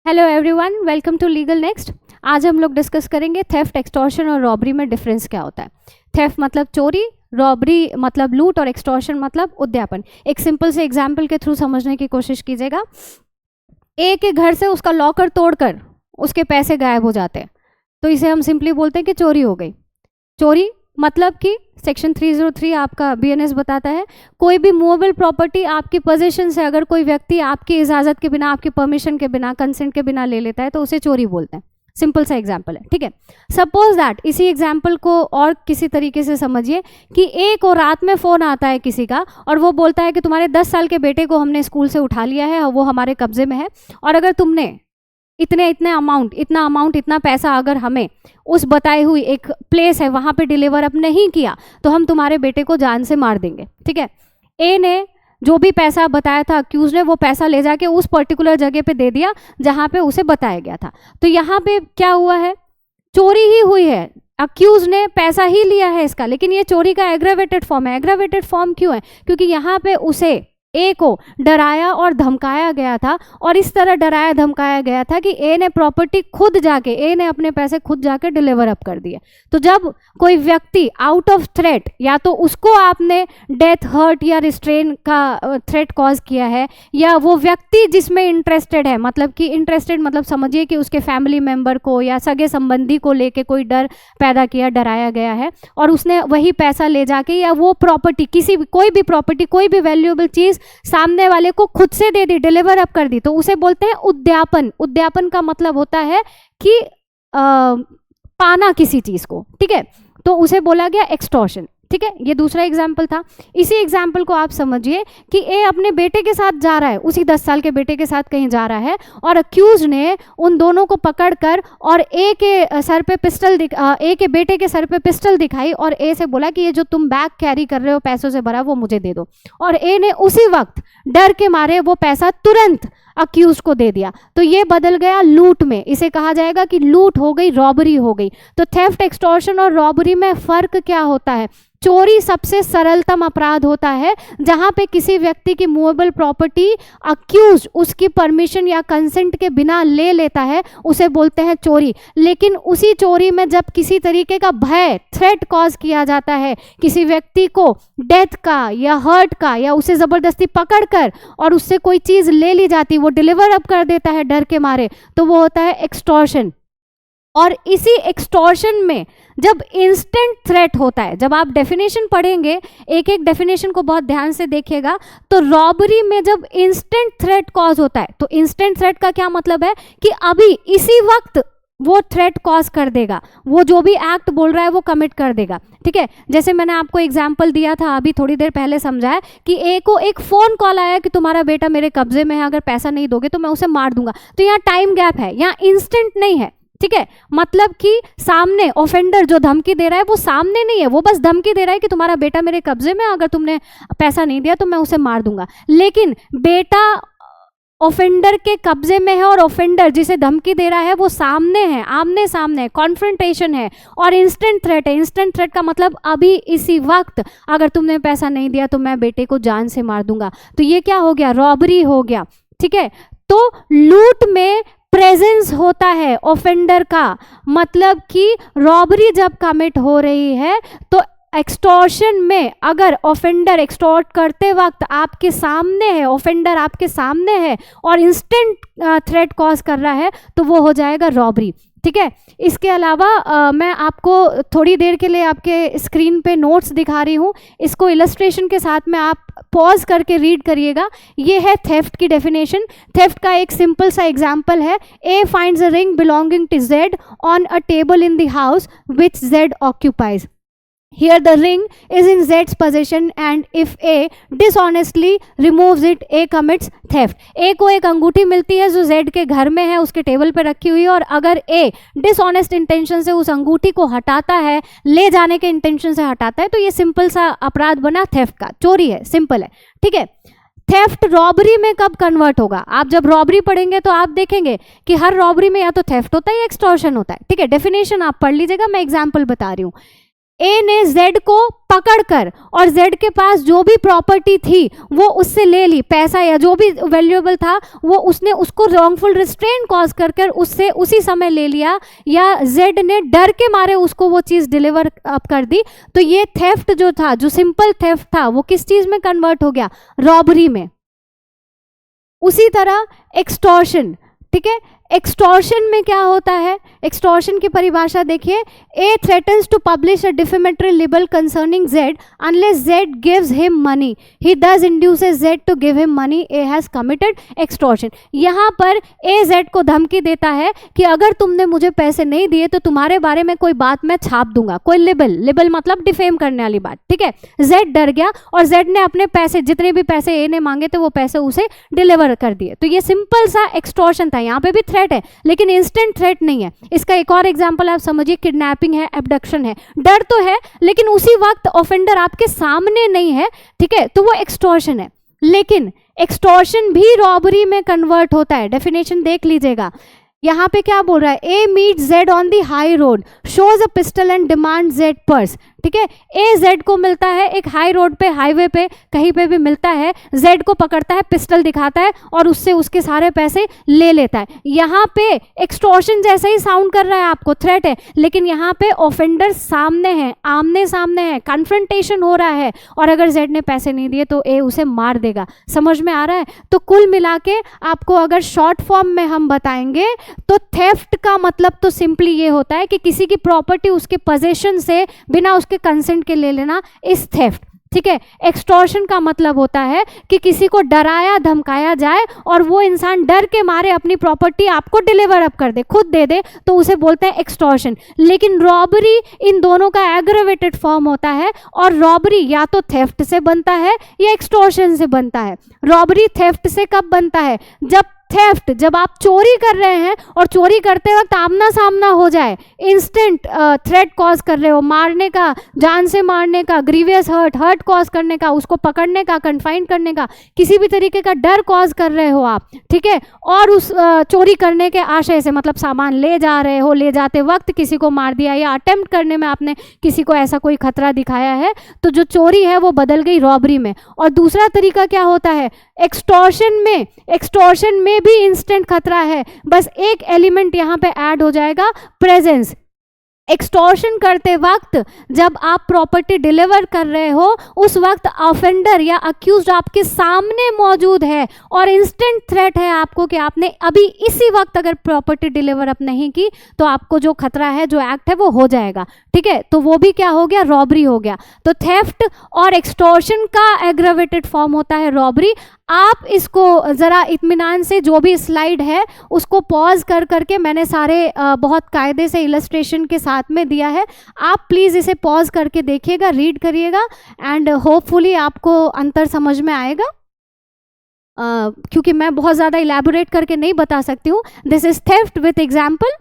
Hello everyone, welcome to Legal Next. आज हम लोग डिस्कस करेंगे थेफ्ट, एक्सटॉर्शन और रॉबरी में डिफरेंस क्या होता है। थेफ्ट मतलब चोरी, रॉबरी मतलब लूट और एक्सटॉर्शन मतलब उद्यापन। एक सिंपल से एग्जाम्पल के थ्रू समझने की कोशिश कीजिएगा। ए के घर से उसका लॉकर तोड़कर उसके पैसे गायब हो जाते हैं, तो इसे हम सिंपली बोलते हैं कि चोरी हो गई। चोरी मतलब कि सेक्शन 303 आपका बीएनएस बताता है, कोई भी मूवेबल प्रॉपर्टी आपकी पोजीशन से अगर कोई व्यक्ति आपकी इजाज़त के बिना, आपकी परमिशन के बिना, कंसेंट के बिना ले लेता है तो उसे चोरी बोलते हैं। सिंपल सा एग्जाम्पल है, ठीक है। सपोज दैट, इसी एग्जाम्पल को और किसी तरीके से समझिए कि एक और रात में फ़ोन आता है किसी का और वो बोलता है कि तुम्हारे 10 साल के बेटे को हमने स्कूल से उठा लिया है और वो हमारे कब्जे में है, और अगर तुमने इतना अमाउंट इतना पैसा अगर हमें उस बताई हुई एक प्लेस है वहाँ पे डिलीवर अप नहीं किया तो हम तुम्हारे बेटे को जान से मार देंगे, ठीक है। ए ने जो भी पैसा बताया था अक्यूज ने, वो पैसा ले जाके उस पर्टिकुलर जगह पे दे दिया जहाँ पे उसे बताया गया था। तो यहाँ पे क्या हुआ है, चोरी ही हुई है। अक्यूज ने पैसा ही लिया है इसका, लेकिन ये चोरी का एग्रावेटेड फॉर्म है। एग्रावेटेड फॉर्म क्यों है? क्योंकि यहाँ पे उसे ए को डराया और धमकाया गया था, और इस तरह डराया धमकाया गया था कि ए ने प्रॉपर्टी खुद जाके, ए ने अपने पैसे खुद जाके डिलीवर अप कर दिए। तो जब कोई व्यक्ति आउट ऑफ थ्रेट, या तो उसको आपने डेथ, हर्ट या रिस्ट्रेन का थ्रेट कॉज किया है, या वो व्यक्ति जिसमें इंटरेस्टेड है, मतलब कि इंटरेस्टेड मतलब समझिए कि उसके फैमिली मेंबर को या सगे संबंधी को लेके कोई डर पैदा किया, डराया गया है, और उसने वही पैसा ले जाके या वो प्रॉपर्टी, कोई भी प्रॉपर्टी, कोई भी वैल्यूएबल चीज़ सामने वाले को खुद से दे दी, डिलीवर अप कर दी, तो उसे बोलते हैं उद्यापन। उद्यापन का मतलब होता है कि पाना किसी चीज को, ठीक है। तो उसे बोला गया एक्सटॉर्शन, ठीक है। ये दूसरा एग्जाम्पल था। इसी एग्जाम्पल को आप समझिए कि ए अपने बेटे के साथ जा रहा है, उसी 10 साल के बेटे के साथ कहीं जा रहा है, और अक्यूज ने उन दोनों को पकड़कर और ए के सर पे पिस्टल ए के बेटे के सर पे पिस्टल दिखाई और ए से बोला कि ये जो तुम बैग कैरी कर रहे हो पैसों से भरा, वो मुझे दे दो, और ए ने उसी वक्त डर के मारे वो पैसा तुरंत अक्यूज को दे दिया। तो ये बदल गया लूट में। इसे कहा जाएगा कि लूट हो गई, रॉबरी हो गई। तो थेफ्ट, एक्सटॉर्शन और रॉबरी में फर्क क्या होता है? चोरी सबसे सरलतम अपराध होता है जहां पे किसी व्यक्ति की मूवेबल प्रॉपर्टी अक्यूज उसकी परमिशन या कंसेंट के बिना ले लेता है, उसे बोलते हैं चोरी। लेकिन उसी चोरी में जब किसी तरीके का भय, थ्रेट कॉज किया जाता है किसी व्यक्ति को डेथ का या हर्ट का, या उसे ज़बरदस्ती पकड़कर और उससे कोई चीज़ ले ली जाती, वो डिलीवर अप कर देता है डर के मारे, तो वो होता है एक्सटॉर्शन। और इसी एक्सटॉर्शन में जब इंस्टेंट थ्रेट होता है, जब आप डेफिनेशन पढ़ेंगे, एक एक डेफिनेशन को बहुत ध्यान से देखिएगा, तो रॉबरी में जब इंस्टेंट थ्रेट कॉज होता है, तो इंस्टेंट थ्रेट का क्या मतलब है कि अभी इसी वक्त वो थ्रेट कॉज कर देगा, वो जो भी एक्ट बोल रहा है वो कमिट कर देगा, ठीक है। जैसे मैंने आपको एग्जांपल दिया था अभी थोड़ी देर पहले, समझाया कि ए को एक फ़ोन कॉल आया कि तुम्हारा बेटा मेरे कब्जे में है, अगर पैसा नहीं दोगे तो मैं उसे मार दूंगा। तो यहाँ टाइम गैप है, यहाँ इंस्टेंट नहीं है, ठीक है। मतलब कि सामने ऑफेंडर जो धमकी दे रहा है वो सामने नहीं है, वो बस धमकी दे रहा है कि तुम्हारा बेटा मेरे कब्जे में, अगर तुमने पैसा नहीं दिया तो मैं उसे मार दूंगा। लेकिन बेटा ऑफेंडर के कब्जे में है और ऑफेंडर जिसे धमकी दे रहा है वो सामने है, आमने सामने, कॉन्फ्रंटेशन है, और इंस्टेंट थ्रेट है। इंस्टेंट थ्रेट का मतलब अभी इसी वक्त अगर तुमने पैसा नहीं दिया तो मैं बेटे को जान से मार दूंगा। तो ये क्या हो गया? रॉबरी हो गया, ठीक है। तो लूट में प्रेजेंस होता है ऑफेंडर का, मतलब कि रॉबरी जब कमिट हो रही है तो एक्सटॉर्शन में अगर ऑफेंडर एक्सटॉर्ट करते वक्त आपके सामने है, ऑफेंडर आपके सामने है और इंस्टेंट थ्रेट कॉज कर रहा है, तो वो हो जाएगा रॉबरी, ठीक है। इसके अलावा मैं आपको थोड़ी देर के लिए आपके स्क्रीन पे नोट्स दिखा रही हूँ, इसको इलस्ट्रेशन के साथ में आप पॉज करके रीड करिएगा। ये है थेफ्ट की डेफिनेशन। थेफ्ट का एक सिंपल सा एग्जांपल है, A finds a ring belonging to Z on a table in the house which Z occupies. Here the ring is in Z's possession and if A dishonestly removes it, A commits theft. A को एक अंगूठी मिलती है जो Z के घर में है, उसके टेबल पे रखी हुई है, और अगर A डिसऑनेस्ट इंटेंशन से उस अंगूठी को हटाता है, ले जाने के इंटेंशन से हटाता है, तो ये सिंपल सा अपराध बना थेफ्ट का, चोरी है, सिंपल है, ठीक है। थेफ्ट रॉबरी में कब कन्वर्ट होगा? आप जब रॉबरी पढ़ेंगे तो आप देखेंगे कि हर रॉबरी में या तो थेफ्ट होता है या एक्सटॉर्शन होता है, ठीक है। डेफिनेशन आप पढ़ लीजिएगा, मैं एग्जाम्पल बता रही हूँ। ए ने जेड को पकड़कर और जेड के पास जो भी प्रॉपर्टी थी वो उससे ले ली, पैसा या जो भी वैल्यूएबल था वो उसने उसको रॉन्गफुल रिस्ट्रेन कॉज कर उससे उसी समय ले लिया, या जेड ने डर के मारे उसको वो चीज़ डिलीवर अप कर दी, तो ये थेफ्ट जो था, जो सिंपल थेफ्ट था, वो किस चीज़ में कन्वर्ट हो गया? रॉबरी में। उसी तरह एक्सटॉर्शन, ठीक है, एक्सटॉर्शन में क्या होता है? एक्सटॉर्शन की परिभाषा देखिए, A threatens to publish a defamatory libel concerning Z unless Z gives him money, he thus induces Z to give him money, A has committed extortion. यहाँ पर ए जेड को धमकी देता है कि अगर तुमने मुझे पैसे नहीं दिए तो तुम्हारे बारे में कोई बात मैं छाप दूंगा, कोई लिबल मतलब डिफेम करने वाली बात, ठीक है। जेड डर गया और जेड ने अपने पैसे, जितने भी पैसे ए ने मांगे थे वो पैसे उसे डिलीवर कर दिए। तो ये सिंपल सा एक्सटॉर्शन था। यहाँ पे भी थ्रेट है लेकिन इंस्टेंट थ्रेट नहीं है। इसका एक और एग्जांपल आप समझिए, किडनैपिंग है, एब्डक्शन है, डर तो है लेकिन उसी वक्त ऑफेंडर आपके सामने नहीं है, ठीक है, तो वो एक्सटॉर्शन है। लेकिन एक्सटॉर्शन भी रॉबरी में कन्वर्ट होता है। डेफिनेशन देख लीजिएगा, यहाँ पे क्या बोल रहा है? A meet Z on the high road, shows a pistol and demand Z purse, ठीक है। ए जेड को मिलता है एक हाई रोड पे, हाईवे पे, कहीं पे भी मिलता है, जेड को पकड़ता है, पिस्टल दिखाता है और उससे उसके सारे पैसे ले लेता है। यहाँ पे एक्सटॉर्शन जैसे ही साउंड कर रहा है, आपको थ्रेट है, लेकिन यहाँ पे ऑफेंडर सामने है, आमने सामने है, कन्फ्रंटेशन हो रहा है, और अगर जेड ने पैसे नहीं दिए तो ए उसे मार देगा। समझ में आ रहा है? तो कुल मिला के आपको अगर शॉर्ट फॉर्म में हम बताएंगे तो थेफ्ट का मतलब तो सिंपली ये होता है कि किसी की प्रॉपर्टी उसके पोजेशन से बिना उसके कंसेंट के ले लेना इस थेफ्ट, ठीक है। एक्सटॉर्शन का मतलब होता है कि किसी को डराया धमकाया जाए और वो इंसान डर के मारे अपनी प्रॉपर्टी आपको डिलीवर अप कर दे, खुद दे दे, तो उसे बोलते हैं एक्सटॉर्शन। लेकिन रॉबरी इन दोनों का एग्रेवेटेड फॉर्म होता है, और रॉबरी या तो थेफ्ट से बनता है या एक्सटॉर्शन से बनता है। रॉबरी थेफ्ट से कब बनता है? जब आप चोरी कर रहे हैं और चोरी करते वक्त आमना सामना हो जाए, इंस्टेंट थ्रेट कॉज कर रहे हो, मारने का, जान से मारने का, ग्रीवियस हर्ट कॉज करने का, उसको पकड़ने का, कन्फाइन करने का, किसी भी तरीके का डर कॉज कर रहे हो आप, ठीक है, और उस चोरी करने के आशय से, मतलब सामान ले जा रहे हो, ले जाते वक्त किसी को मार दिया या अटेम्प्ट करने में आपने किसी को ऐसा कोई खतरा दिखाया है, तो जो चोरी है वो बदल गई रॉबरी में। और दूसरा तरीका क्या होता है? एक्सटॉर्शन में भी इंस्टेंट खतरा है, बस एक एलिमेंट यहां पे ऐड हो जाएगा, प्रेजेंस। एक्सटॉर्शन करते वक्त जब आप प्रॉपर्टी डिलीवर कर रहे हो उस वक्त ऑफेंडर या अक्यूज्ड आपके सामने मौजूद है और इंस्टेंट थ्रेट है आपको कि आपने अभी इसी वक्त अगर प्रॉपर्टी डिलीवर अप नहीं की तो आपको जो खतरा है, जो एक्ट है वो हो जाएगा, ठीक है। तो वो भी क्या हो गया? रॉबरी हो गया। तो थेफ्ट और एक्सटॉर्शन का एग्रेवेटेड फॉर्म होता है रॉबरी। आप इसको ज़रा इत्मीनान से, जो भी स्लाइड है उसको पॉज कर करके, मैंने सारे बहुत कायदे से इलस्ट्रेशन के साथ में दिया है, आप प्लीज़ इसे पॉज करके देखिएगा, रीड करिएगा, एंड होपफुली आपको अंतर समझ में आएगा। क्योंकि मैं बहुत ज़्यादा इलेबोरेट करके नहीं बता सकती हूँ। This is theft with example.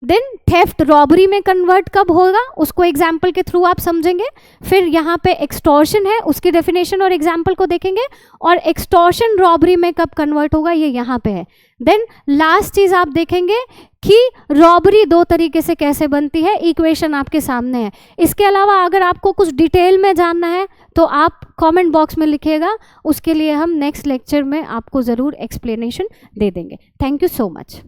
Then theft robbery में कन्वर्ट कब होगा उसको एग्जाम्पल के थ्रू आप समझेंगे। फिर यहाँ पे एक्सटॉर्शन है, उसकी डेफिनेशन और एग्जाम्पल को देखेंगे, और एक्सटॉर्शन रॉबरी में कब कन्वर्ट होगा ये यहाँ पे है। देन लास्ट चीज आप देखेंगे कि रॉबरी दो तरीके से कैसे बनती है, इक्वेशन आपके सामने है। इसके अलावा अगर आपको कुछ डिटेल में जानना है तो आप कमेंट बॉक्स में लिखिएगा, उसके लिए हम नेक्स्ट लेक्चर में आपको ज़रूर एक्सप्लेनेशन दे देंगे। Thank you so much.